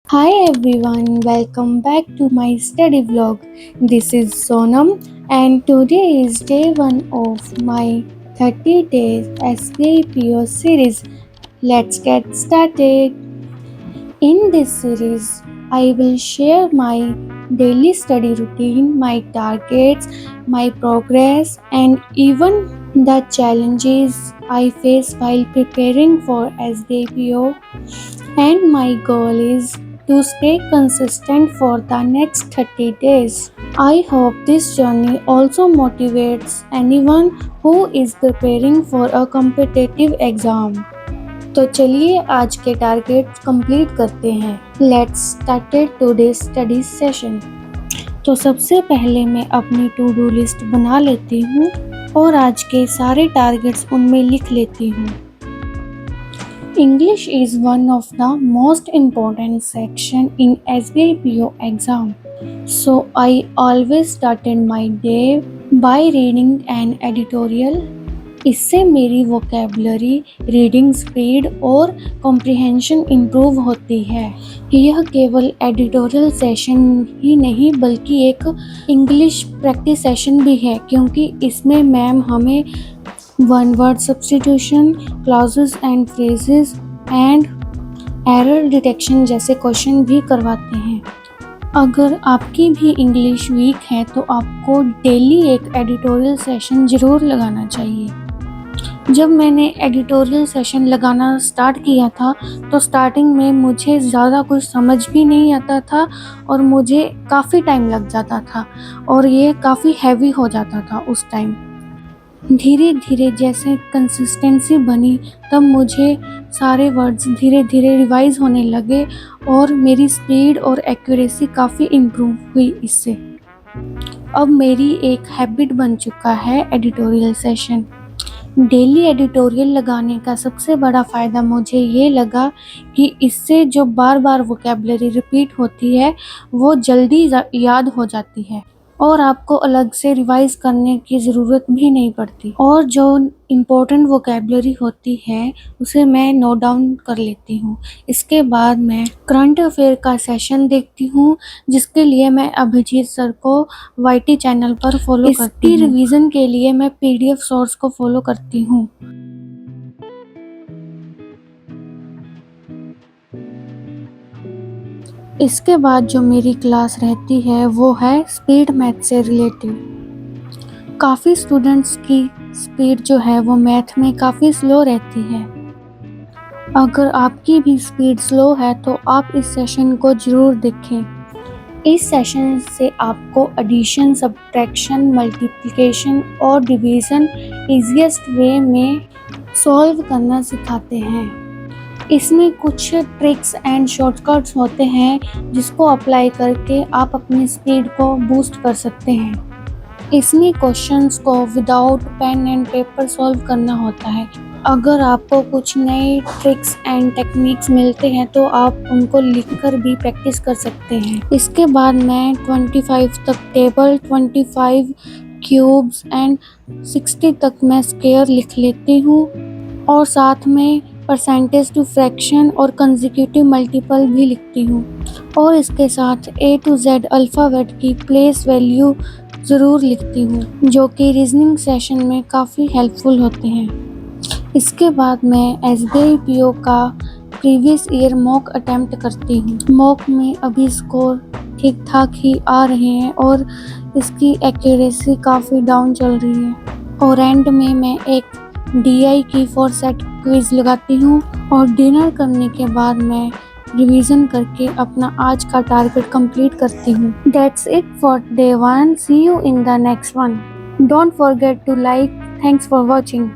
Hi everyone, welcome back to my study vlog. This is Sonam and today is day 1 of my 30 days SBIPO series. Let's get started. In this series, I will share my daily study routine, my targets, my progress, and even the challenges I face while preparing for SBIPO. And my goal is to stay consistent for the next 30 days. I hope this journey also motivates anyone who is preparing for a competitive exam. तो चलिए आज के target complete करते हैं। Let's started today study session. तो सबसे पहले मैं अपनी टू डू लिस्ट बना लेती हूँ और आज के सारे टारगेट्स उनमें लिख लेती हूँ। English is one of the most important section in SBIPO exam. So I always started my day by reading an editorial. इससे मेरी वोकेबलरी, रीडिंग स्पीड और कॉम्प्रिहेंशन इम्प्रूव होती है। यह केवल एडिटोरियल सेशन ही नहीं बल्कि एक इंग्लिश प्रैक्टिस सेशन भी है, क्योंकि इसमें मैम हमें one word substitution, clauses and phrases and error detection जैसे क्वेश्चन भी करवाते हैं। अगर आपकी भी इंग्लिश वीक है तो आपको डेली एक एडिटोरियल सेशन ज़रूर लगाना चाहिए। जब मैंने एडिटोरियल सेशन लगाना स्टार्ट किया था तो स्टार्टिंग में मुझे ज़्यादा कुछ समझ भी नहीं आता था और मुझे काफ़ी टाइम लग जाता था और ये काफ़ी हैवी हो जाता था उस टाइम। धीरे धीरे जैसे कंसिस्टेंसी बनी तब मुझे सारे वर्ड्स धीरे धीरे रिवाइज होने लगे और मेरी स्पीड और एक्यूरेसी काफ़ी इम्प्रूव हुई इससे। अब मेरी एक हैबिट बन चुका है एडिटोरियल सेशन। डेली एडिटोरियल लगाने का सबसे बड़ा फ़ायदा मुझे ये लगा कि इससे जो बार बार वोकेबलरी रिपीट होती है वो जल्दी याद हो जाती है और आपको अलग से रिवाइज करने की ज़रूरत भी नहीं पड़ती। और जो इम्पोर्टेंट वोकेबलरी होती है उसे मैं नोट डाउन कर लेती हूँ। इसके बाद मैं करंट अफेयर का सेशन देखती हूँ, जिसके लिए मैं अभिजीत सर को YT चैनल पर फॉलो करती हूँ। रिवीजन के लिए मैं PDF सोर्स को फॉलो करती हूँ। इसके बाद जो मेरी क्लास रहती है वो है स्पीड मैथ से रिलेटेड। काफ़ी स्टूडेंट्स की स्पीड जो है वो मैथ में काफ़ी स्लो रहती है। अगर आपकी भी स्पीड स्लो है तो आप इस सेशन को ज़रूर देखें। इस सेशन से आपको एडिशन, सब्ट्रैक्शन, मल्टीप्लिकेशन और डिवीज़न ईजीएस्ट वे में सॉल्व करना सिखाते हैं। इसमें कुछ ट्रिक्स एंड शॉर्टकट्स होते हैं जिसको अप्लाई करके आप अपनी स्पीड को बूस्ट कर सकते हैं। इसमें क्वेश्चंस को without pen and paper solve करना होता है। अगर आपको कुछ नए ट्रिक्स एंड टेक्निक्स मिलते हैं तो आप उनको लिखकर भी प्रैक्टिस कर सकते हैं। इसके बाद मैं 25 तक टेबल, 25 क्यूब्स एंड 60 तक मैं स्क्वायर लिख लेती हूँ और साथ में परसेंटेज टू फ्रैक्शन और कंसेक्यूटिव मल्टीपल भी लिखती हूँ और इसके साथ A to Z अल्फ़ाबेट की प्लेस वैल्यू ज़रूर लिखती हूँ, जो कि रीजनिंग सेशन में काफ़ी हेल्पफुल होते हैं। इसके बाद मैं SBIPO का प्रीवियस ईयर मॉक अटेम्प्ट करती हूँ। मॉक में अभी स्कोर ठीक ठाक ही आ रहे हैं और इसकी एक्यूरेसी काफ़ी डाउन चल रही है। और एंड में मैं एक DI की 4 सेट क्विज लगाती हूँ और डिनर करने के बाद मैं रिवीजन करके अपना आज का टारगेट कंप्लीट करती हूँ। That's it for day 1. See you in the next one. Don't forget to like. Thanks for watching.